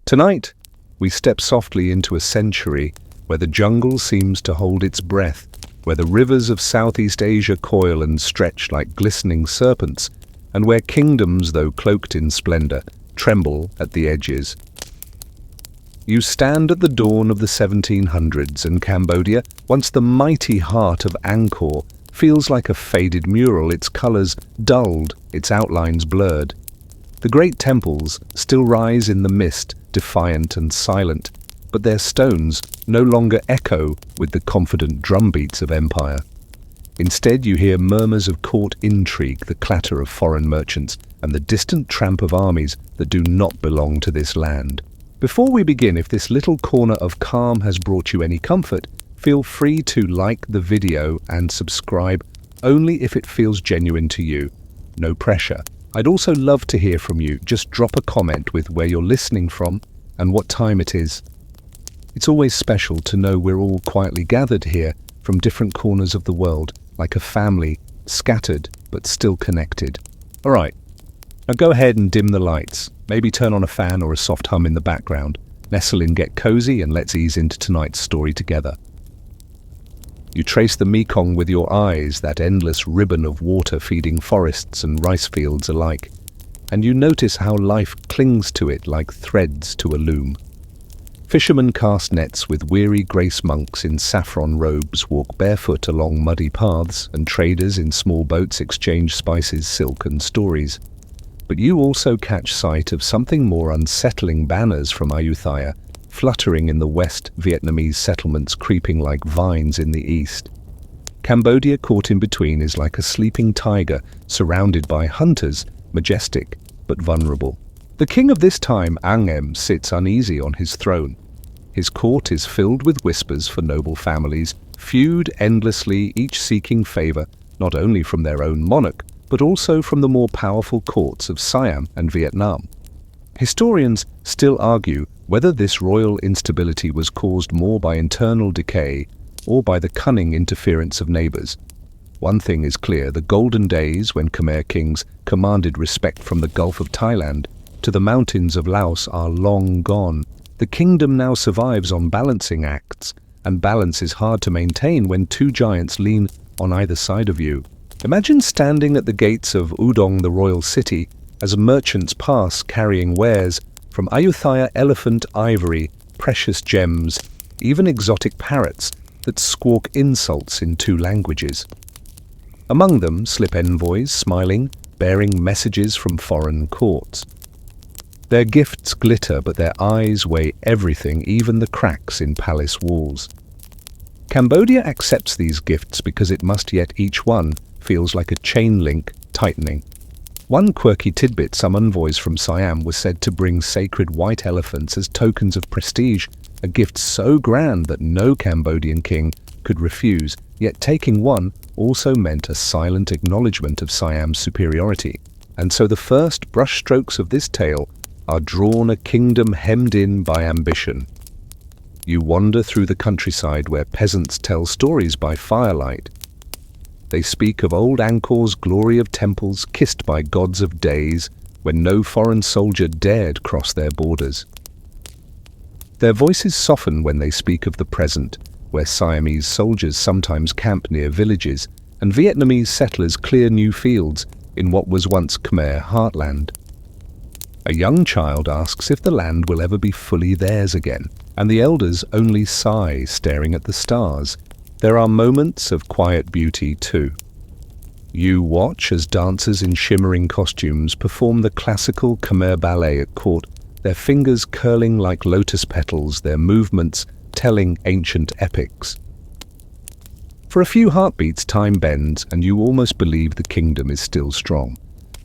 Tonight, we step softly into a century where the jungle seems to hold its breath, where the rivers of Southeast Asia coil and stretch like glistening serpents, and where kingdoms, though cloaked in splendor, tremble at the edges. You stand at the dawn of the 1700s, and Cambodia, once the mighty heart of Angkor, feels like a faded mural, its colors dulled, its outlines blurred. The great temples still rise in the mist, defiant and silent, but their stones no longer echo with the confident drumbeats of empire. Instead, you hear murmurs of court intrigue, the clatter of foreign merchants, and the distant tramp of armies that do not belong to this land. Before we begin, if this little corner of calm has brought you any comfort, feel free to like the video and subscribe only if it feels genuine to you. No pressure. I'd also love to hear from you. Just drop a comment with where you're listening from and what time it is. It's always special to know we're all quietly gathered here from different corners of the world, like a family, scattered but still connected. All right, now go ahead and dim the lights. Maybe turn on a fan or a soft hum in the background. Nestle in, get cozy, and let's ease into tonight's story together. You trace the Mekong with your eyes, that endless ribbon of water feeding forests and rice fields alike, and you notice how life clings to it like threads to a loom. Fishermen cast nets with weary grace monks in saffron robes walk barefoot along muddy paths, and traders in small boats exchange spices, silk, and stories. But you also catch sight of something more unsettling: banners from Ayutthaya, fluttering in the west, Vietnamese settlements creeping like vines in the east. Cambodia, caught in between, is like a sleeping tiger, surrounded by hunters, majestic but vulnerable. The king of this time, Angem, sits uneasy on his throne. His court is filled with whispers for noble families, feud endlessly, each seeking favor, not only from their own monarch, but also from the more powerful courts of Siam and Vietnam. Historians still argue whether this royal instability was caused more by internal decay or by the cunning interference of neighbors. One thing is clear: the golden days when Khmer kings commanded respect from the Gulf of Thailand to the mountains of Laos are long gone. The kingdom now survives on balancing acts, and balance is hard to maintain when two giants lean on either side of you. Imagine standing at the gates of Udong, the royal city, as merchants pass carrying wares from Ayutthaya: elephant, ivory, precious gems, even exotic parrots that squawk insults in two languages. Among them slip envoys, smiling, bearing messages from foreign courts. Their gifts glitter, but their eyes weigh everything, even the cracks in palace walls. Cambodia accepts these gifts because it must, yet each one feels like a chain link tightening. One quirky tidbit: some envoys from Siam were said to bring sacred white elephants as tokens of prestige, a gift so grand that no Cambodian king could refuse, yet taking one also meant a silent acknowledgement of Siam's superiority. And so the first brushstrokes of this tale are drawn: a kingdom hemmed in by ambition. You wander through the countryside where peasants tell stories by firelight. They speak of old Angkor's glory, of temples kissed by gods of days when no foreign soldier dared cross their borders. Their voices soften when they speak of the present, where Siamese soldiers sometimes camp near villages and Vietnamese settlers clear new fields in what was once Khmer heartland. A young child asks if the land will ever be fully theirs again, and the elders only sigh, staring at the stars. There are moments of quiet beauty too. You watch as dancers in shimmering costumes perform the classical Khmer ballet at court, their fingers curling like lotus petals, their movements telling ancient epics. For a few heartbeats, time bends, and you almost believe the kingdom is still strong.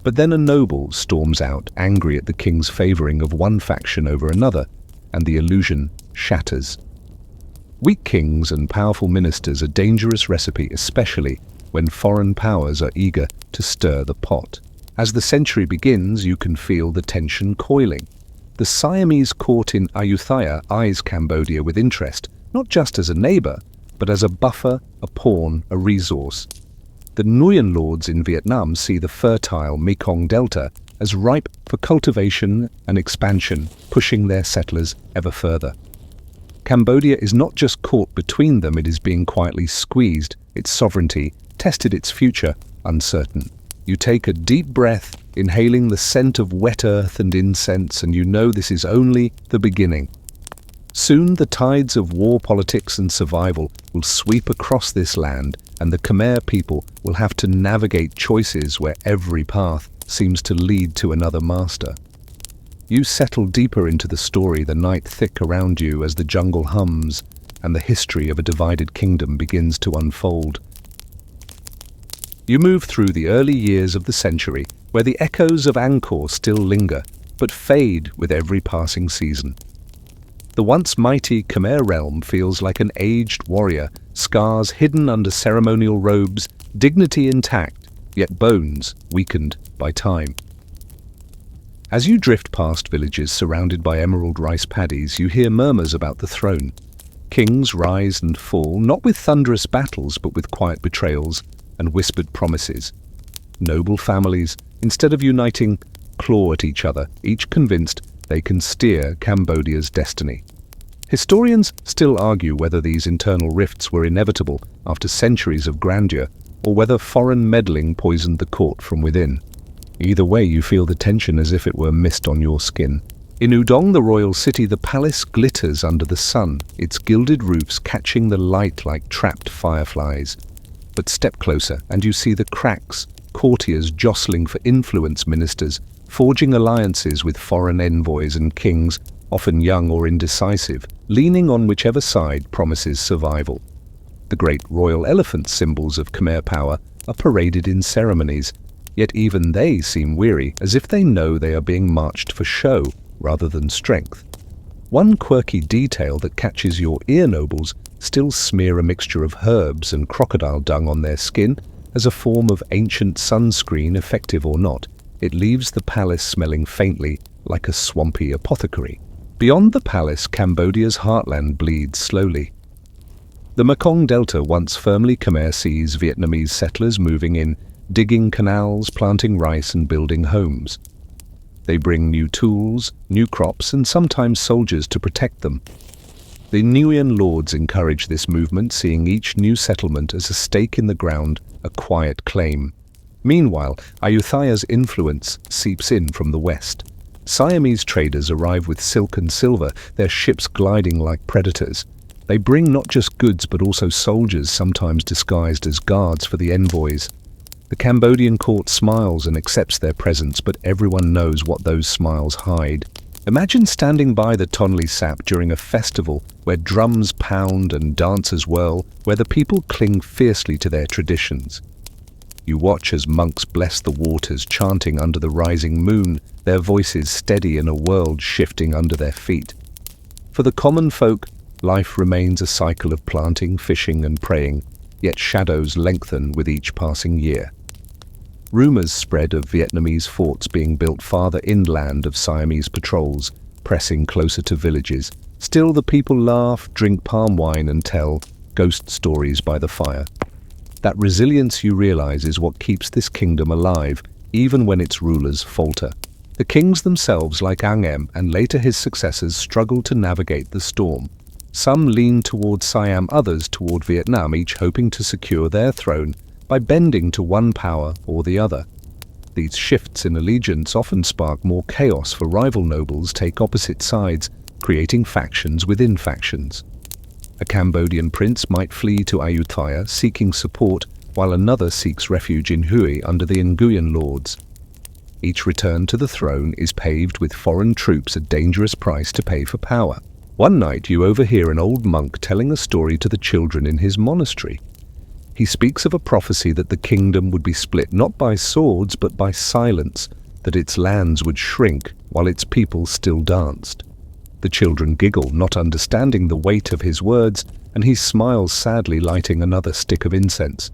But then a noble storms out, angry at the king's favoring of one faction over another, and the illusion shatters. Weak kings and powerful ministers are a dangerous recipe, especially when foreign powers are eager to stir the pot. As the century begins, you can feel the tension coiling. The Siamese court in Ayutthaya eyes Cambodia with interest, not just as a neighbor, but as a buffer, a pawn, a resource. The Nguyen lords in Vietnam see the fertile Mekong Delta as ripe for cultivation and expansion, pushing their settlers ever further. Cambodia is not just caught between them, it is being quietly squeezed, its sovereignty tested, its future uncertain. You take a deep breath, inhaling the scent of wet earth and incense, and you know this is only the beginning. Soon the tides of war, politics and survival will sweep across this land, and the Khmer people will have to navigate choices where every path seems to lead to another master. You settle deeper into the story, the night thick around you as the jungle hums and the history of a divided kingdom begins to unfold. You move through the early years of the century, where the echoes of Angkor still linger, but fade with every passing season. The once mighty Khmer realm feels like an aged warrior, scars hidden under ceremonial robes, dignity intact, yet bones weakened by time. As you drift past villages surrounded by emerald rice paddies, you hear murmurs about the throne. Kings rise and fall, not with thunderous battles, but with quiet betrayals and whispered promises. Noble families, instead of uniting, claw at each other, each convinced they can steer Cambodia's destiny. Historians still argue whether these internal rifts were inevitable after centuries of grandeur, or whether foreign meddling poisoned the court from within. Either way, you feel the tension as if it were mist on your skin. In Udong, the royal city, the palace glitters under the sun, its gilded roofs catching the light like trapped fireflies. But step closer, and you see the cracks, courtiers jostling for influence, ministers forging alliances with foreign envoys, and kings, often young or indecisive, leaning on whichever side promises survival. The great royal elephant, symbols of Khmer power, are paraded in ceremonies, yet even they seem weary, as if they know they are being marched for show rather than strength. One quirky detail that catches your ear: nobles still smear a mixture of herbs and crocodile dung on their skin as a form of ancient sunscreen, effective or not. It leaves the palace smelling faintly like a swampy apothecary. Beyond the palace, Cambodia's heartland bleeds slowly. The Mekong Delta, once firmly Khmer, sees Vietnamese settlers moving in, digging canals, planting rice and building homes. They bring new tools, new crops, and sometimes soldiers to protect them. The Nguyen lords encourage this movement, seeing each new settlement as a stake in the ground, a quiet claim. Meanwhile, Ayutthaya's influence seeps in from the west. Siamese traders arrive with silk and silver, their ships gliding like predators. They bring not just goods but also soldiers, sometimes disguised as guards for the envoys. The Cambodian court smiles and accepts their presence, but everyone knows what those smiles hide. Imagine standing by the Tonle Sap during a festival where drums pound and dancers whirl, where the people cling fiercely to their traditions. You watch as monks bless the waters, chanting under the rising moon, their voices steady in a world shifting under their feet. For the common folk, life remains a cycle of planting, fishing and praying, yet shadows lengthen with each passing year. Rumors spread of Vietnamese forts being built farther inland, of Siamese patrols pressing closer to villages. Still, the people laugh, drink palm wine and tell ghost stories by the fire. That resilience, you realize, is what keeps this kingdom alive, even when its rulers falter. The kings themselves, like Angem and later his successors, struggle to navigate the storm. Some lean toward Siam, others toward Vietnam, each hoping to secure their throne by bending to one power or the other. These shifts in allegiance often spark more chaos, for rival nobles take opposite sides, creating factions within factions. A Cambodian prince might flee to Ayutthaya seeking support, while another seeks refuge in Hue under the Nguyen lords. Each return to the throne is paved with foreign troops, a dangerous price to pay for power. One night you overhear an old monk telling a story to the children in his monastery. He speaks of a prophecy that the kingdom would be split not by swords but by silence, that its lands would shrink while its people still danced. The children giggle, not understanding the weight of his words, and he smiles sadly, lighting another stick of incense.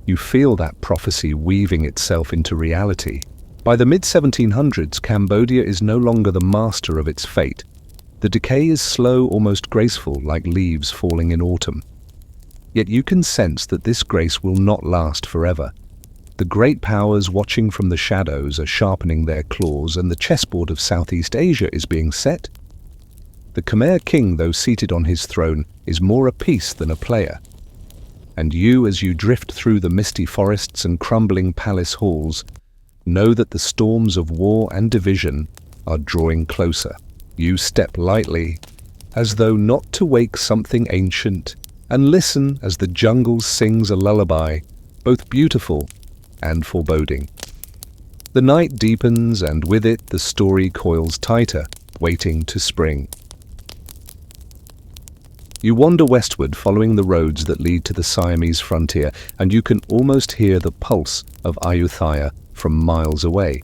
You feel that prophecy weaving itself into reality. By the mid-1700s, Cambodia is no longer the master of its fate. The decay is slow, almost graceful, like leaves falling in autumn. Yet you can sense that this grace will not last forever. The great powers watching from the shadows are sharpening their claws, and the chessboard of Southeast Asia is being set. The Khmer king, though seated on his throne, is more a piece than a player. And you, as you drift through the misty forests and crumbling palace halls, know that the storms of war and division are drawing closer. You step lightly, as though not to wake something ancient, and listen as the jungle sings a lullaby, both beautiful and foreboding. The night deepens, and with it the story coils tighter, waiting to spring. You wander westward, following the roads that lead to the Siamese frontier, and you can almost hear the pulse of Ayutthaya from miles away.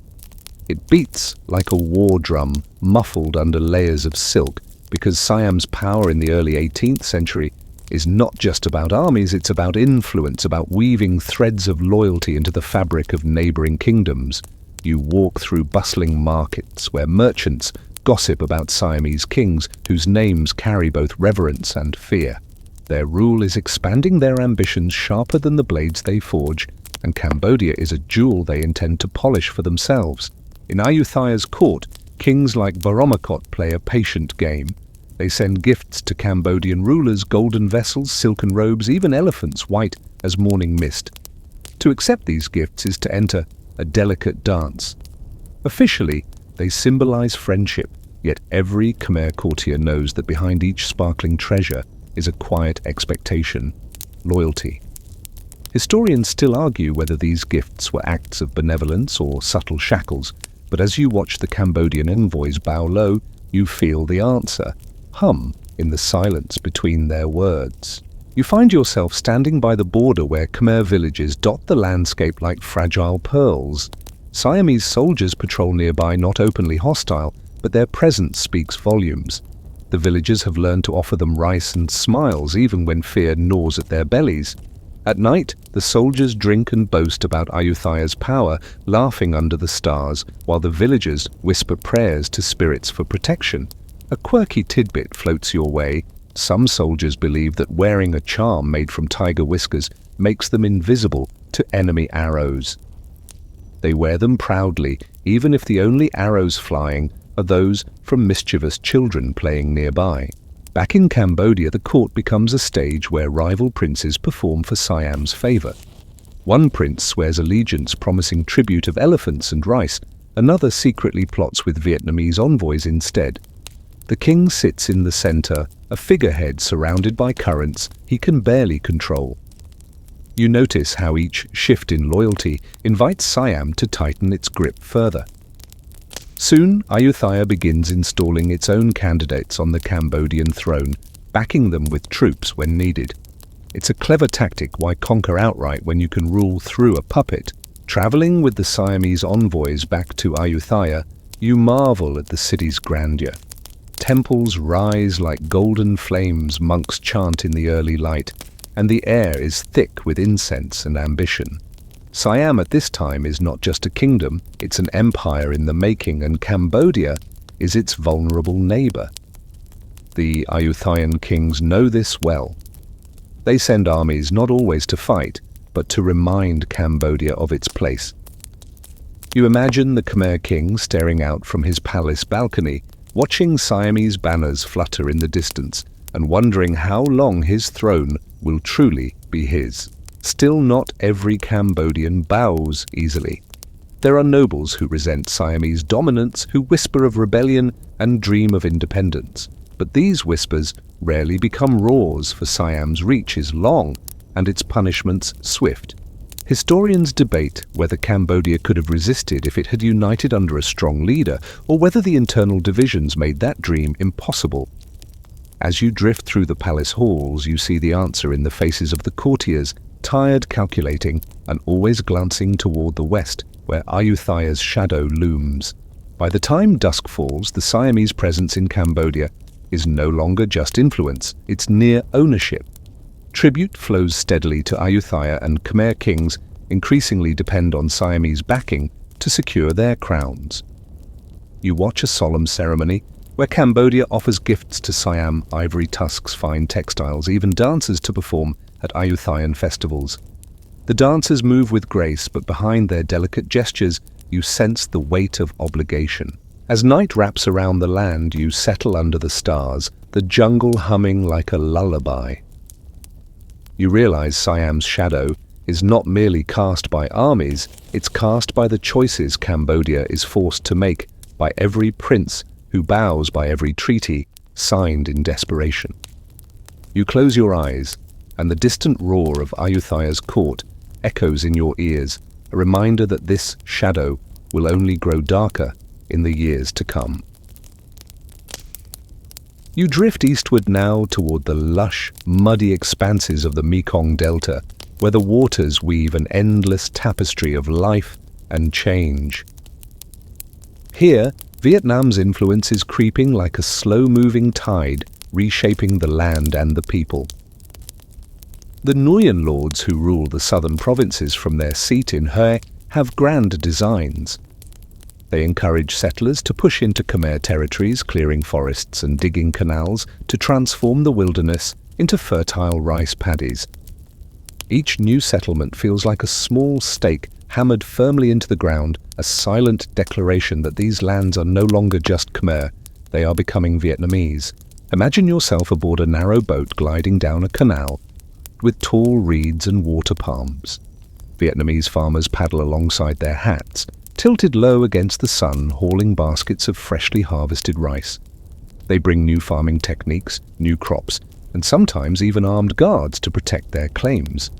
It beats like a war drum, muffled under layers of silk, because Siam's power in the early 18th century is not just about armies, it's about influence, about weaving threads of loyalty into the fabric of neighboring kingdoms. You walk through bustling markets where merchants gossip about Siamese kings whose names carry both reverence and fear. Their rule is expanding, their ambitions sharper than the blades they forge, and Cambodia is a jewel they intend to polish for themselves. In Ayutthaya's court, kings like Vajramakot play a patient game. They send gifts to Cambodian rulers, golden vessels, silken robes, even elephants white as morning mist. To accept these gifts is to enter a delicate dance. Officially, they symbolize friendship, yet every Khmer courtier knows that behind each sparkling treasure is a quiet expectation, loyalty. Historians still argue whether these gifts were acts of benevolence or subtle shackles, but as you watch the Cambodian envoys bow low, you feel the answer, hum in the silence between their words. You find yourself standing by the border where Khmer villages dot the landscape like fragile pearls. Siamese soldiers patrol nearby, not openly hostile, but their presence speaks volumes. The villagers have learned to offer them rice and smiles even when fear gnaws at their bellies. At night, the soldiers drink and boast about Ayutthaya's power, laughing under the stars, while the villagers whisper prayers to spirits for protection. A quirky tidbit floats your way. Some soldiers believe that wearing a charm made from tiger whiskers makes them invisible to enemy arrows. They wear them proudly, even if the only arrows flying are those from mischievous children playing nearby. Back in Cambodia, the court becomes a stage where rival princes perform for Siam's favor. One prince swears allegiance, promising tribute of elephants and rice. Another secretly plots with Vietnamese envoys instead. The king sits in the center, a figurehead surrounded by currents he can barely control. You notice how each shift in loyalty invites Siam to tighten its grip further. Soon, Ayutthaya begins installing its own candidates on the Cambodian throne, backing them with troops when needed. It's a clever tactic. Why conquer outright when you can rule through a puppet? Traveling with the Siamese envoys back to Ayutthaya, you marvel at the city's grandeur. Temples rise like golden flames, monks chant in the early light, and the air is thick with incense and ambition. Siam at this time is not just a kingdom, it's an empire in the making, and Cambodia is its vulnerable neighbor. The Ayutthayan kings know this well. They send armies not always to fight, but to remind Cambodia of its place. You imagine the Khmer king staring out from his palace balcony, watching Siamese banners flutter in the distance, and wondering how long his throne will truly be his. Still, not every Cambodian bows easily. There are nobles who resent Siamese dominance, who whisper of rebellion and dream of independence. But these whispers rarely become roars, for Siam's reach is long and its punishments swift. Historians debate whether Cambodia could have resisted if it had united under a strong leader, or whether the internal divisions made that dream impossible. As you drift through the palace halls, you see the answer in the faces of the courtiers, tired, calculating, and always glancing toward the west, where Ayutthaya's shadow looms. By the time dusk falls, the Siamese presence in Cambodia is no longer just influence, it's near ownership. Tribute flows steadily to Ayutthaya, and Khmer kings increasingly depend on Siamese backing to secure their crowns. You watch a solemn ceremony where Cambodia offers gifts to Siam, ivory tusks, fine textiles, even dancers to perform at Ayutthayan festivals. The dancers move with grace, but behind their delicate gestures, you sense the weight of obligation. As night wraps around the land, you settle under the stars, the jungle humming like a lullaby. You realize Siam's shadow is not merely cast by armies, it's cast by the choices Cambodia is forced to make, by every prince who bows by every treaty signed in desperation. You close your eyes, and the distant roar of Ayuthya's court echoes in your ears, a reminder that this shadow will only grow darker in the years to come. You drift eastward now toward the lush, muddy expanses of the Mekong Delta, where the waters weave an endless tapestry of life and change. Here, Vietnam's influence is creeping like a slow-moving tide, reshaping the land and the people. The Nguyen lords who rule the southern provinces from their seat in Hue have grand designs. They encourage settlers to push into Khmer territories, clearing forests and digging canals to transform the wilderness into fertile rice paddies. Each new settlement feels like a small stake hammered firmly into the ground, a silent declaration that these lands are no longer just Khmer, they are becoming Vietnamese. Imagine yourself aboard a narrow boat gliding down a canal with tall reeds and water palms. Vietnamese farmers paddle alongside their hats, tilted low against the sun, hauling baskets of freshly harvested rice. They bring new farming techniques, new crops, and sometimes even armed guards to protect their claims.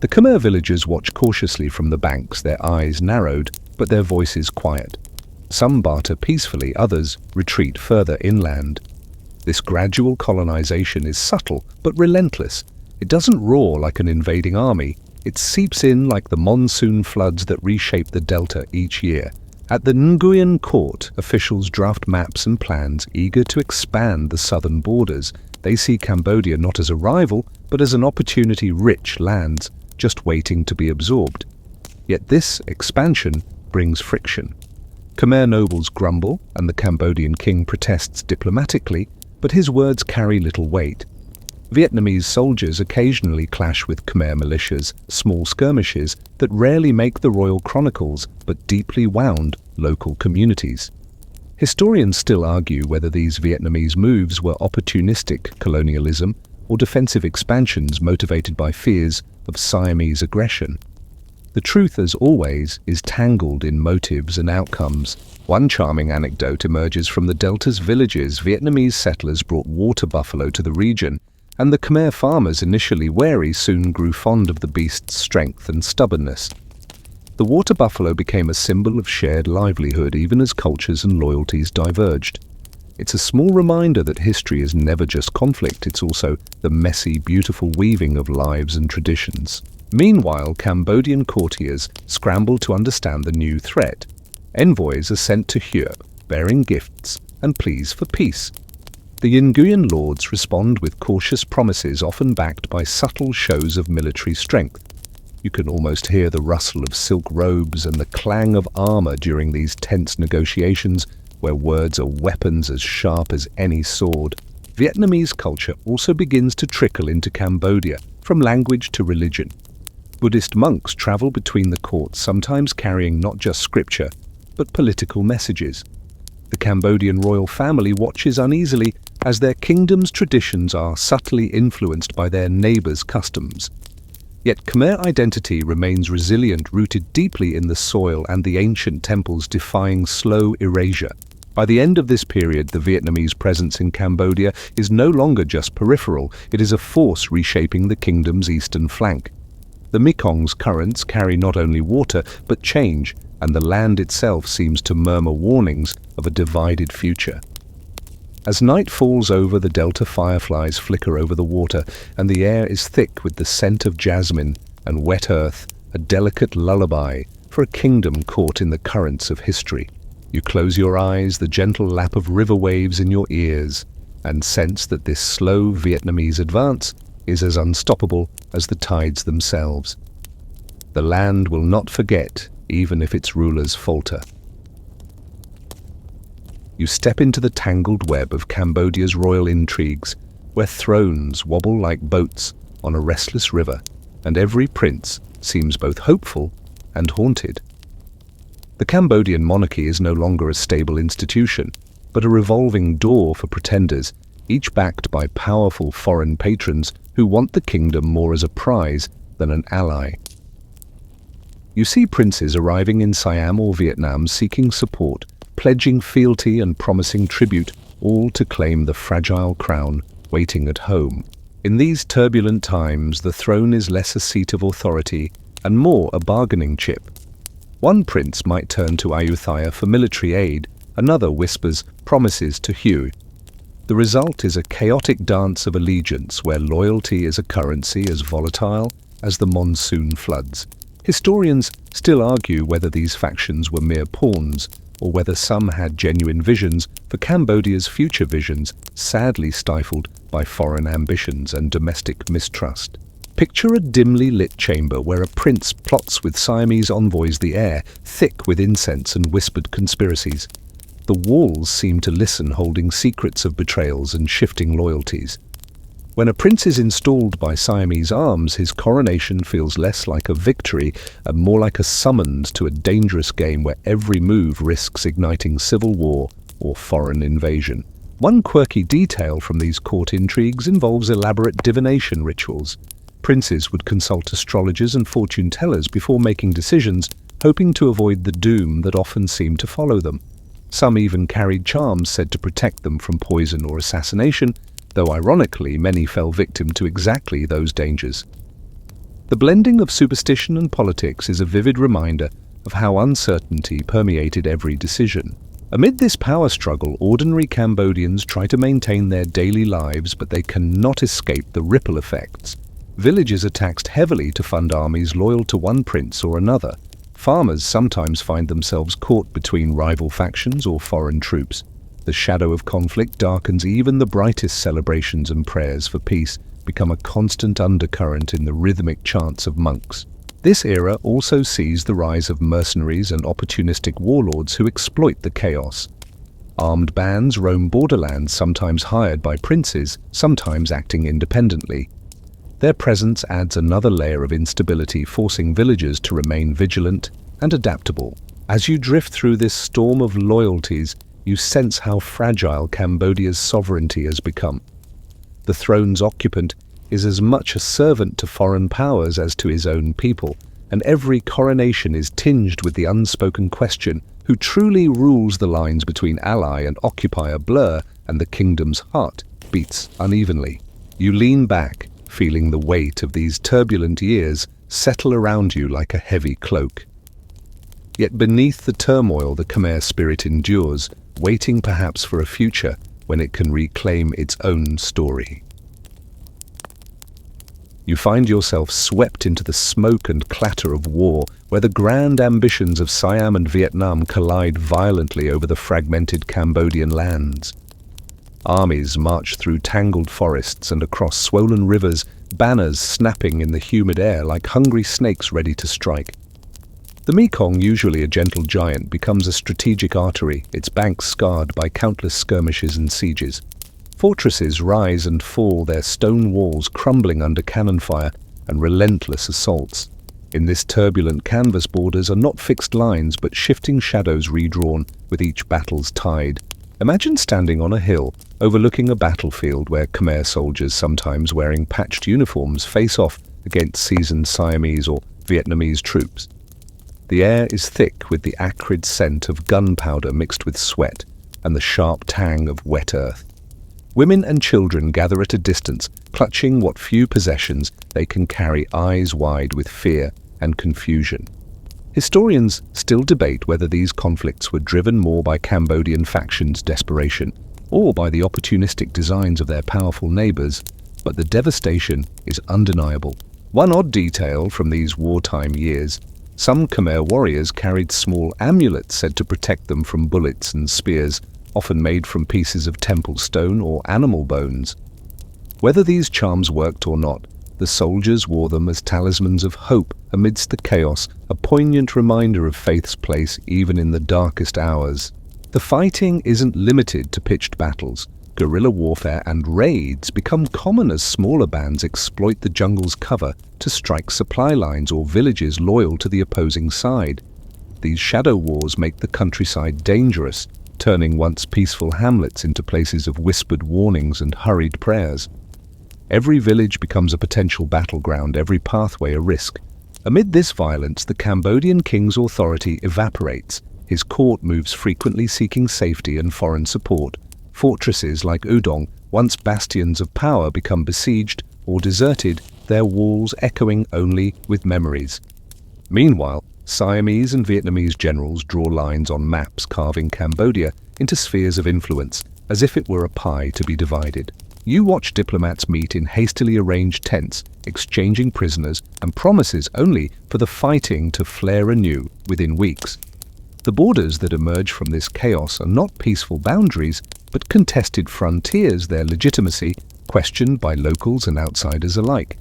The Khmer villagers watch cautiously from the banks, their eyes narrowed, but their voices quiet. Some barter peacefully, others retreat further inland. This gradual colonization is subtle but relentless. It doesn't roar like an invading army. It seeps in like the monsoon floods that reshape the delta each year. At the Nguyen court, officials draft maps and plans, eager to expand the southern borders. They see Cambodia not as a rival, but as an opportunity-rich land, just waiting to be absorbed. Yet this expansion brings friction. Khmer nobles grumble, and the Cambodian king protests diplomatically, but his words carry little weight. Vietnamese soldiers occasionally clash with Khmer militias, small skirmishes that rarely make the royal chronicles but deeply wound local communities. Historians still argue whether these Vietnamese moves were opportunistic colonialism or defensive expansions motivated by fears of Siamese aggression. The truth, as always, is tangled in motives and outcomes. One charming anecdote emerges from the Delta's villages. Vietnamese settlers brought water buffalo to the region, and the Khmer farmers, initially wary, soon grew fond of the beast's strength and stubbornness. The water buffalo became a symbol of shared livelihood, even as cultures and loyalties diverged. It's a small reminder that history is never just conflict, it's also the messy, beautiful weaving of lives and traditions. Meanwhile, Cambodian courtiers scramble to understand the new threat. Envoys are sent to Hue, bearing gifts and pleas for peace. The Nguyen lords respond with cautious promises, often backed by subtle shows of military strength. You can almost hear the rustle of silk robes and the clang of armor during these tense negotiations, where words are weapons as sharp as any sword. Vietnamese culture also begins to trickle into Cambodia, from language to religion. Buddhist monks travel between the courts, sometimes carrying not just scripture, but political messages. The Cambodian royal family watches uneasily as their kingdom's traditions are subtly influenced by their neighbors' customs. Yet Khmer identity remains resilient, rooted deeply in the soil and the ancient temples, defying slow erasure. By the end of this period, the Vietnamese presence in Cambodia is no longer just peripheral, it is a force reshaping the kingdom's eastern flank. The Mekong's currents carry not only water, but change, and the land itself seems to murmur warnings of a divided future. As night falls over the delta, fireflies flicker over the water, and the air is thick with the scent of jasmine and wet earth, a delicate lullaby for a kingdom caught in the currents of history. You close your eyes, the gentle lap of river waves in your ears, and sense that this slow Vietnamese advance is as unstoppable as the tides themselves. The land will not forget, even if its rulers falter. You step into the tangled web of Cambodia's royal intrigues, where thrones wobble like boats on a restless river, and every prince seems both hopeful and haunted. The Cambodian monarchy is no longer a stable institution, but a revolving door for pretenders, each backed by powerful foreign patrons who want the kingdom more as a prize than an ally. You see princes arriving in Siam or Vietnam seeking support, pledging fealty and promising tribute, all to claim the fragile crown waiting at home. In these turbulent times, the throne is less a seat of authority and more a bargaining chip. One prince might turn to Ayutthaya for military aid, another whispers promises to Hue. The result is a chaotic dance of allegiance where loyalty is a currency as volatile as the monsoon floods. Historians still argue whether these factions were mere pawns or whether some had genuine visions for Cambodia's future visions, sadly stifled by foreign ambitions and domestic mistrust. Picture a dimly lit chamber where a prince plots with Siamese envoys, the air thick with incense and whispered conspiracies. The walls seem to listen, holding secrets of betrayals and shifting loyalties. When a prince is installed by Siamese arms, his coronation feels less like a victory and more like a summons to a dangerous game where every move risks igniting civil war or foreign invasion. One quirky detail from these court intrigues involves elaborate divination rituals. Princes would consult astrologers and fortune tellers before making decisions, hoping to avoid the doom that often seemed to follow them. Some even carried charms said to protect them from poison or assassination, though ironically many fell victim to exactly those dangers. The blending of superstition and politics is a vivid reminder of how uncertainty permeated every decision. Amid this power struggle, ordinary Cambodians try to maintain their daily lives, but they cannot escape the ripple effects. Villages are taxed heavily to fund armies loyal to one prince or another. Farmers sometimes find themselves caught between rival factions or foreign troops. The shadow of conflict darkens even the brightest celebrations, and prayers for peace become a constant undercurrent in the rhythmic chants of monks. This era also sees the rise of mercenaries and opportunistic warlords who exploit the chaos. Armed bands roam borderlands, sometimes hired by princes, sometimes acting independently. Their presence adds another layer of instability, forcing villagers to remain vigilant and adaptable. As you drift through this storm of loyalties, you sense how fragile Cambodia's sovereignty has become. The throne's occupant is as much a servant to foreign powers as to his own people, and every coronation is tinged with the unspoken question: who truly rules? The lines between ally and occupier blur, and the kingdom's heart beats unevenly. You lean back, feeling the weight of these turbulent years settle around you like a heavy cloak. Yet beneath the turmoil, the Khmer spirit endures, waiting perhaps for a future when it can reclaim its own story. You find yourself swept into the smoke and clatter of war, where the grand ambitions of Siam and Vietnam collide violently over the fragmented Cambodian lands. Armies march through tangled forests and across swollen rivers, banners snapping in the humid air like hungry snakes ready to strike. The Mekong, usually a gentle giant, becomes a strategic artery, its banks scarred by countless skirmishes and sieges. Fortresses rise and fall, their stone walls crumbling under cannon fire and relentless assaults. In this turbulent canvas, borders are not fixed lines but shifting shadows redrawn with each battle's tide. Imagine standing on a hill overlooking a battlefield where Khmer soldiers, sometimes wearing patched uniforms, face off against seasoned Siamese or Vietnamese troops. The air is thick with the acrid scent of gunpowder mixed with sweat and the sharp tang of wet earth. Women and children gather at a distance, clutching what few possessions they can carry, eyes wide with fear and confusion. Historians still debate whether these conflicts were driven more by Cambodian factions' desperation or by the opportunistic designs of their powerful neighbors, but the devastation is undeniable. One odd detail from these wartime years: some Khmer warriors carried small amulets said to protect them from bullets and spears, often made from pieces of temple stone or animal bones. Whether these charms worked or not, the soldiers wore them as talismans of hope amidst the chaos, a poignant reminder of faith's place even in the darkest hours. The fighting isn't limited to pitched battles. Guerrilla warfare and raids become common as smaller bands exploit the jungle's cover to strike supply lines or villages loyal to the opposing side. These shadow wars make the countryside dangerous, turning once peaceful hamlets into places of whispered warnings and hurried prayers. Every village becomes a potential battleground, every pathway a risk. Amid this violence, the Cambodian king's authority evaporates. His court moves frequently, seeking safety and foreign support. Fortresses like Udong, once bastions of power, become besieged or deserted, their walls echoing only with memories. Meanwhile, Siamese and Vietnamese generals draw lines on maps, carving Cambodia into spheres of influence, as if it were a pie to be divided. You watch diplomats meet in hastily arranged tents, exchanging prisoners and promises only for the fighting to flare anew within weeks. The borders that emerge from this chaos are not peaceful boundaries, but contested frontiers, their legitimacy questioned by locals and outsiders alike.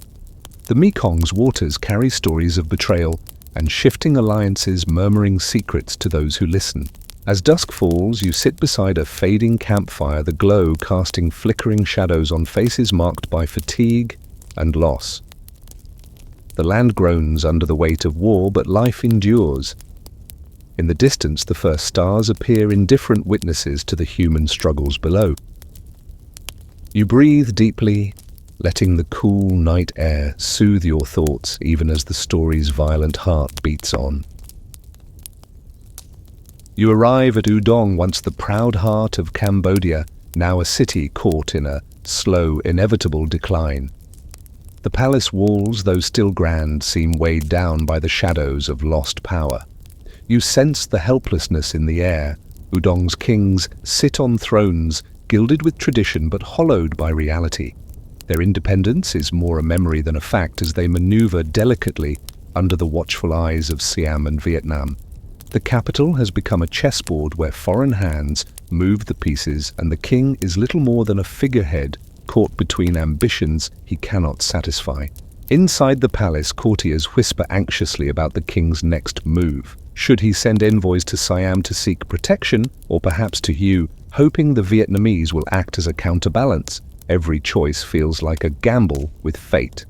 The Mekong's waters carry stories of betrayal and shifting alliances, murmuring secrets to those who listen. As dusk falls, you sit beside a fading campfire, the glow casting flickering shadows on faces marked by fatigue and loss. The land groans under the weight of war, but life endures. In the distance, the first stars appear, indifferent witnesses to the human struggles below. You breathe deeply, letting the cool night air soothe your thoughts even as the story's violent heart beats on. You arrive at Udong, once the proud heart of Cambodia, now a city caught in a slow, inevitable decline. The palace walls, though still grand, seem weighed down by the shadows of lost power. You sense the helplessness in the air. Udong's kings sit on thrones, gilded with tradition but hollowed by reality. Their independence is more a memory than a fact as they maneuver delicately under the watchful eyes of Siam and Vietnam. The capital has become a chessboard where foreign hands move the pieces, and the king is little more than a figurehead caught between ambitions he cannot satisfy. Inside the palace, courtiers whisper anxiously about the king's next move. Should he send envoys to Siam to seek protection, or perhaps to Hue, hoping the Vietnamese will act as a counterbalance? Every choice feels like a gamble with fate.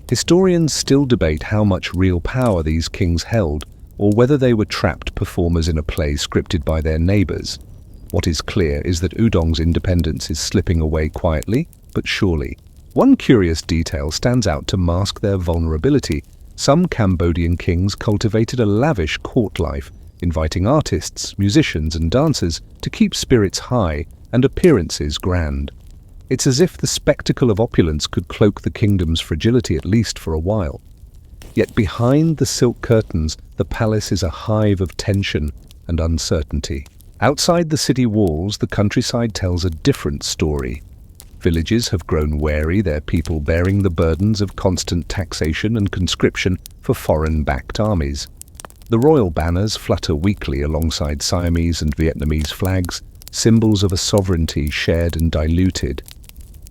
Historians still debate how much real power these kings held, or whether they were trapped performers in a play scripted by their neighbors. What is clear is that Udong's independence is slipping away quietly but surely. One curious detail stands out to mask their vulnerability. Some Cambodian kings cultivated a lavish court life, inviting artists, musicians, and dancers to keep spirits high and appearances grand. It's as if the spectacle of opulence could cloak the kingdom's fragility, at least for a while. Yet behind the silk curtains, the palace is a hive of tension and uncertainty. Outside the city walls, the countryside tells a different story. Villages have grown wary, their people bearing the burdens of constant taxation and conscription for foreign-backed armies. The royal banners flutter weakly alongside Siamese and Vietnamese flags, symbols of a sovereignty shared and diluted.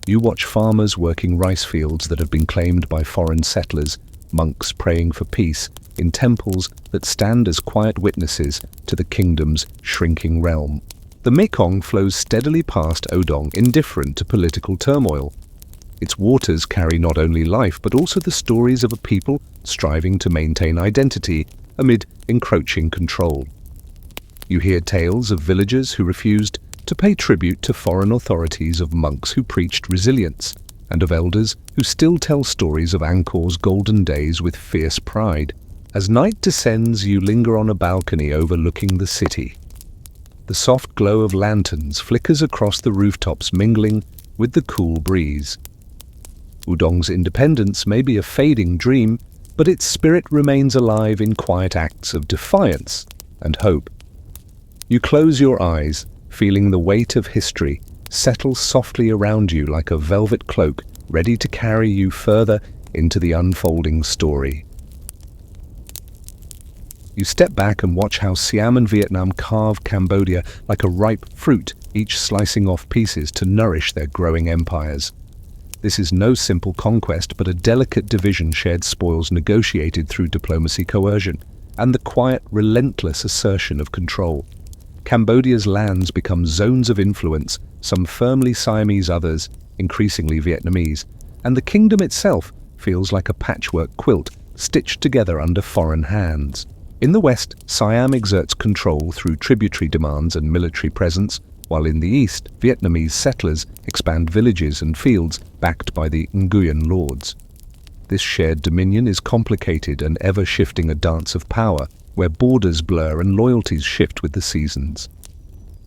You watch farmers working rice fields that have been claimed by foreign settlers, monks praying for peace in temples that stand as quiet witnesses to the kingdom's shrinking realm. The Mekong flows steadily past Udong, indifferent to political turmoil. Its waters carry not only life but also the stories of a people striving to maintain identity amid encroaching control. You hear tales of villagers who refused to pay tribute to foreign authorities, of monks who preached resilience, and of elders who still tell stories of Angkor's golden days with fierce pride. As night descends, you linger on a balcony overlooking the city. The soft glow of lanterns flickers across the rooftops, mingling with the cool breeze. Udong's independence may be a fading dream, but its spirit remains alive in quiet acts of defiance and hope. You close your eyes, feeling the weight of history settle softly around you like a velvet cloak, ready to carry you further into the unfolding story. You step back and watch how Siam and Vietnam carve Cambodia like a ripe fruit, each slicing off pieces to nourish their growing empires. This is no simple conquest, but a delicate division, shared spoils negotiated through diplomacy, coercion, and the quiet, relentless assertion of control. Cambodia's lands become zones of influence, some firmly Siamese, others increasingly Vietnamese, and the kingdom itself feels like a patchwork quilt stitched together under foreign hands. In the west, Siam exerts control through tributary demands and military presence, while in the east, Vietnamese settlers expand villages and fields backed by the Nguyen lords. This shared dominion is complicated and ever-shifting, a dance of power, where borders blur and loyalties shift with the seasons.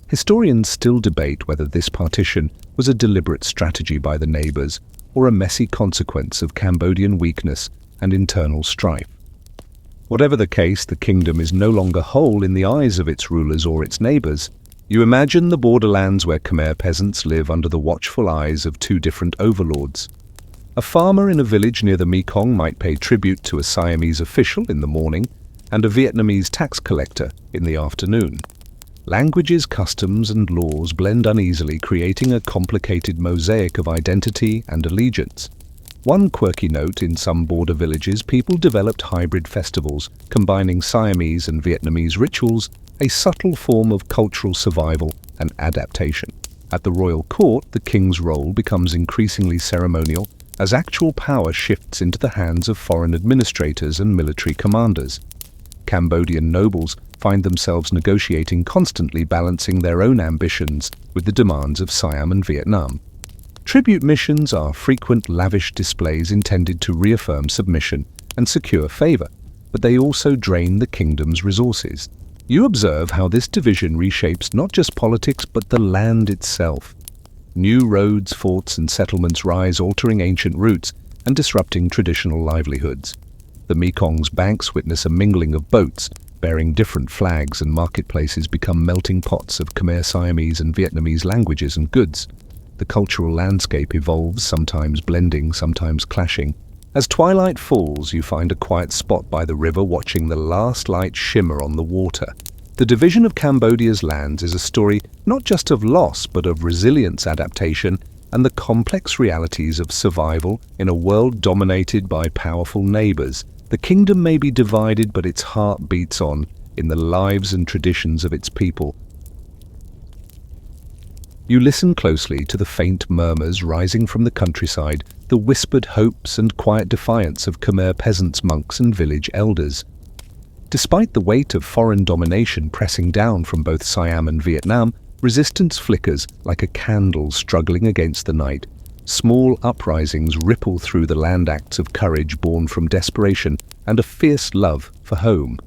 Historians still debate whether this partition was a deliberate strategy by the neighbors or a messy consequence of Cambodian weakness and internal strife. Whatever the case, the kingdom is no longer whole in the eyes of its rulers or its neighbors. You imagine the borderlands where Khmer peasants live under the watchful eyes of two different overlords. A farmer in a village near the Mekong might pay tribute to a Siamese official in the morning and a Vietnamese tax collector in the afternoon. Languages, customs, and laws blend uneasily, creating a complicated mosaic of identity and allegiance. One quirky note: in some border villages, people developed hybrid festivals, combining Siamese and Vietnamese rituals, a subtle form of cultural survival and adaptation. At the royal court, the king's role becomes increasingly ceremonial as actual power shifts into the hands of foreign administrators and military commanders. Cambodian nobles find themselves negotiating constantly, balancing their own ambitions with the demands of Siam and Vietnam. Tribute missions are frequent, lavish displays intended to reaffirm submission and secure favor, but they also drain the kingdom's resources. You observe how this division reshapes not just politics but the land itself. New roads, forts, and settlements rise, altering ancient routes and disrupting traditional livelihoods. The Mekong's banks witness a mingling of boats bearing different flags, and marketplaces become melting pots of Khmer, Siamese, and Vietnamese languages and goods. The cultural landscape evolves, sometimes blending, sometimes clashing. As twilight falls, you find a quiet spot by the river, watching the last light shimmer on the water. The division of Cambodia's lands is a story not just of loss, but of resilience, adaptation, and the complex realities of survival in a world dominated by powerful neighbors. The kingdom may be divided, but its heart beats on in the lives and traditions of its people. You listen closely to the faint murmurs rising from the countryside, the whispered hopes and quiet defiance of Khmer peasants, monks, and village elders. Despite the weight of foreign domination pressing down from both Siam and Vietnam, resistance flickers like a candle struggling against the night. Small uprisings ripple through the land, acts of courage born from desperation and a fierce love for home.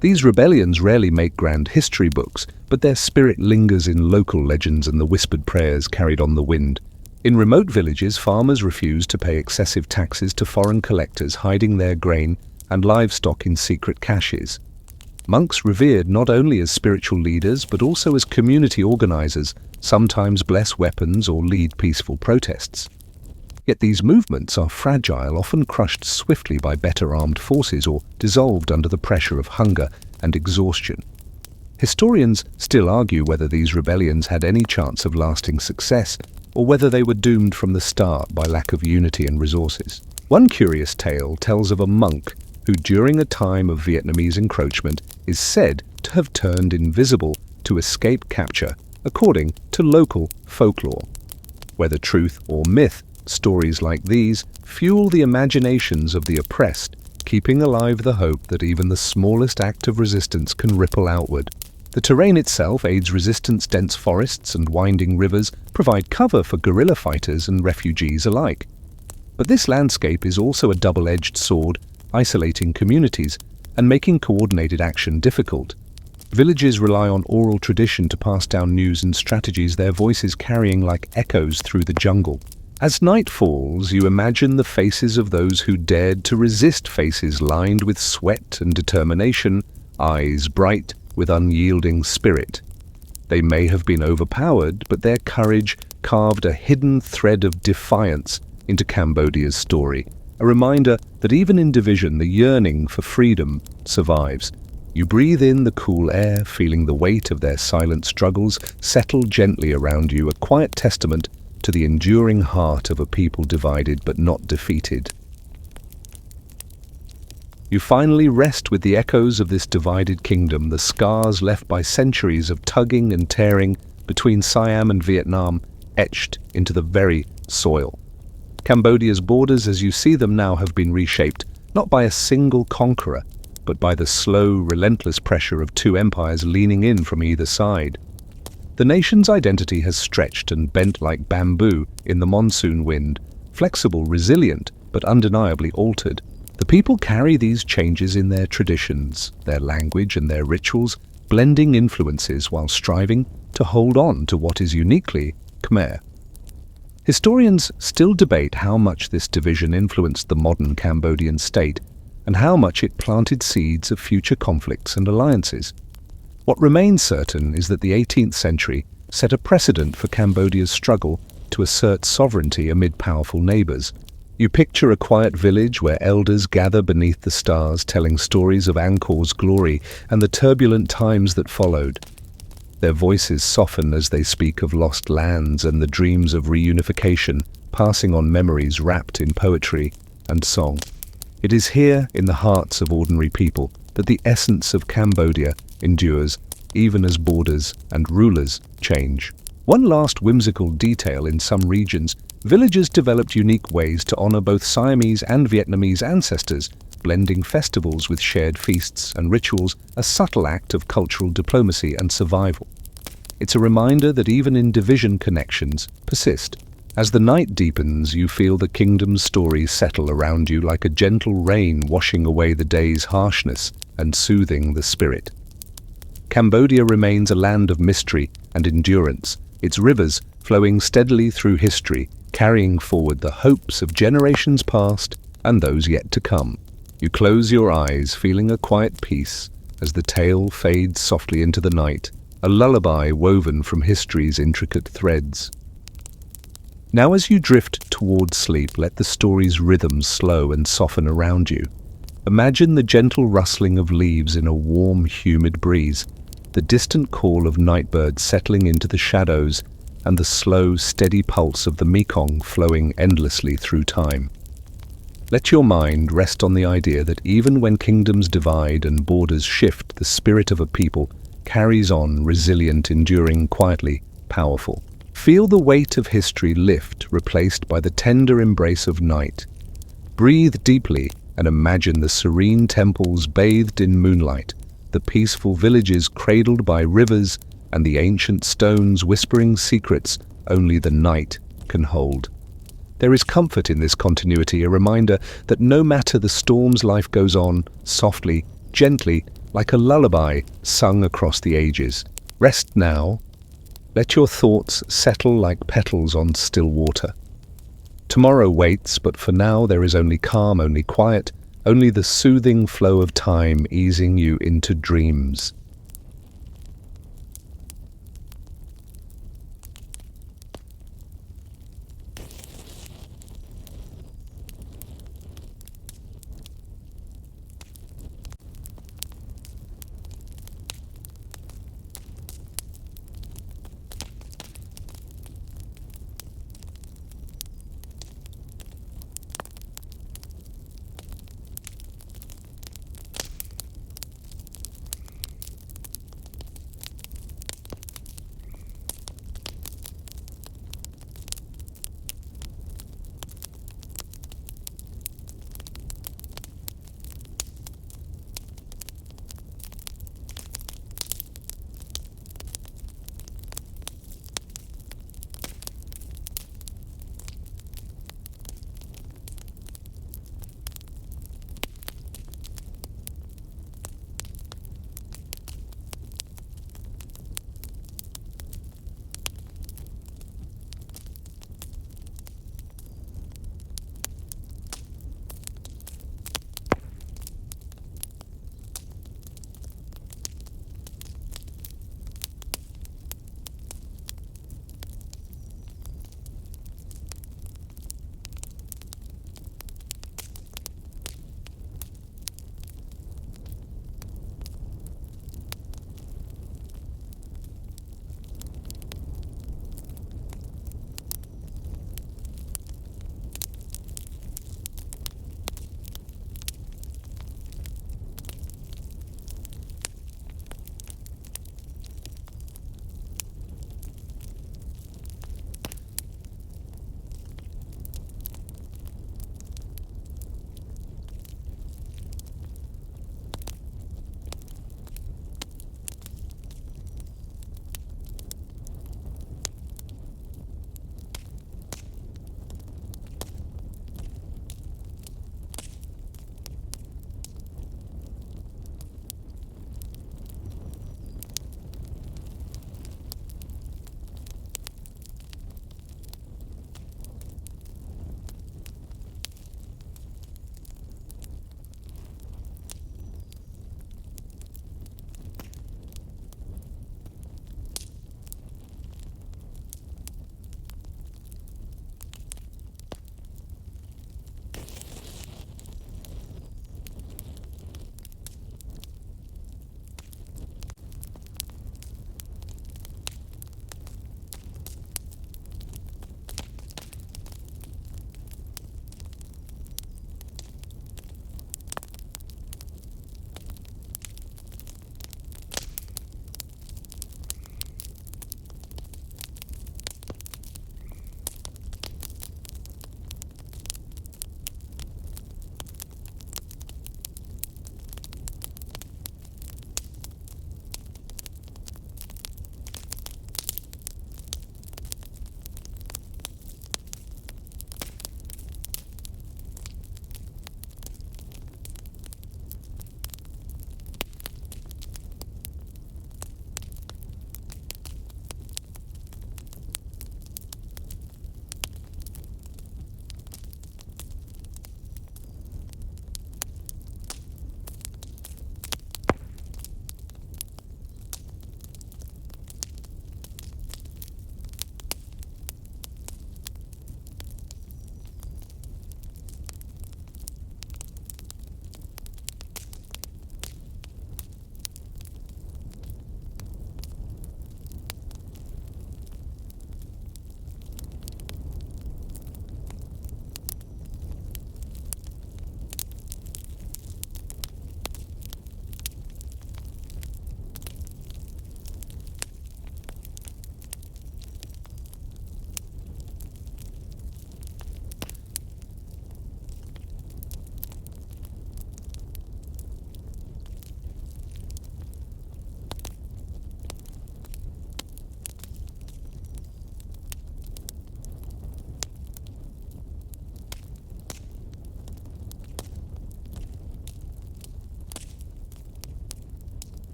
These rebellions rarely make grand history books, but their spirit lingers in local legends and the whispered prayers carried on the wind. In remote villages, farmers refuse to pay excessive taxes to foreign collectors, hiding their grain and livestock in secret caches. Monks, revered not only as spiritual leaders but also as community organizers, sometimes bless weapons or lead peaceful protests. Yet these movements are fragile, often crushed swiftly by better armed forces or dissolved under the pressure of hunger and exhaustion. Historians still argue whether these rebellions had any chance of lasting success, or whether they were doomed from the start by lack of unity and resources. One curious tale tells of a monk who, during a time of Vietnamese encroachment, is said to have turned invisible to escape capture, according to local folklore. Whether truth or myth, stories like these fuel the imaginations of the oppressed, keeping alive the hope that even the smallest act of resistance can ripple outward. The terrain itself aids resistance. Dense forests and winding rivers provide cover for guerrilla fighters and refugees alike. But this landscape is also a double-edged sword, isolating communities and making coordinated action difficult. Villages rely on oral tradition to pass down news and strategies, their voices carrying like echoes through the jungle. As night falls, you imagine the faces of those who dared to resist, faces lined with sweat and determination, eyes bright with unyielding spirit. They may have been overpowered, but their courage carved a hidden thread of defiance into Cambodia's story, a reminder that even in division, the yearning for freedom survives. You breathe in the cool air, feeling the weight of their silent struggles settle gently around you, a quiet testament to the enduring heart of a people divided but not defeated. You finally rest with the echoes of this divided kingdom, the scars left by centuries of tugging and tearing between Siam and Vietnam, etched into the very soil. Cambodia's borders as you see them now have been reshaped, not by a single conqueror, but by the slow, relentless pressure of two empires leaning in from either side. The nation's identity has stretched and bent like bamboo in the monsoon wind, flexible, resilient, but undeniably altered. The people carry these changes in their traditions, their language and their rituals, blending influences while striving to hold on to what is uniquely Khmer. Historians still debate how much this division influenced the modern Cambodian state and how much it planted seeds of future conflicts and alliances. What remains certain is that the 18th century set a precedent for Cambodia's struggle to assert sovereignty amid powerful neighbors. You picture a quiet village where elders gather beneath the stars telling stories of Angkor's glory and the turbulent times that followed. Their voices soften as they speak of lost lands and the dreams of reunification, passing on memories wrapped in poetry and song. It is here, in the hearts of ordinary people, that the essence of Cambodia endures, even as borders and rulers change. One last whimsical detail: in some regions, villagers developed unique ways to honor both Siamese and Vietnamese ancestors, blending festivals with shared feasts and rituals, a subtle act of cultural diplomacy and survival. It's a reminder that even in division, connections persist. As the night deepens, you feel the kingdom's stories settle around you like a gentle rain, washing away the day's harshness and soothing the spirit. Cambodia remains a land of mystery and endurance, its rivers flowing steadily through history, carrying forward the hopes of generations past and those yet to come. You close your eyes, feeling a quiet peace as the tale fades softly into the night, a lullaby woven from history's intricate threads. Now as you drift towards sleep, let the story's rhythms slow and soften around you. Imagine the gentle rustling of leaves in a warm, humid breeze, the distant call of nightbirds settling into the shadows, and the slow, steady pulse of the Mekong flowing endlessly through time. Let your mind rest on the idea that even when kingdoms divide and borders shift, the spirit of a people carries on, resilient, enduring, quietly powerful. Feel the weight of history lift, replaced by the tender embrace of night. Breathe deeply and imagine the serene temples bathed in moonlight, the peaceful villages cradled by rivers, and the ancient stones whispering secrets only the night can hold. There is comfort in this continuity, a reminder that no matter the storms, life goes on, softly, gently, like a lullaby sung across the ages. Rest now. Let your thoughts settle like petals on still water. Tomorrow waits, but for now there is only calm, only quiet, only the soothing flow of time easing you into dreams.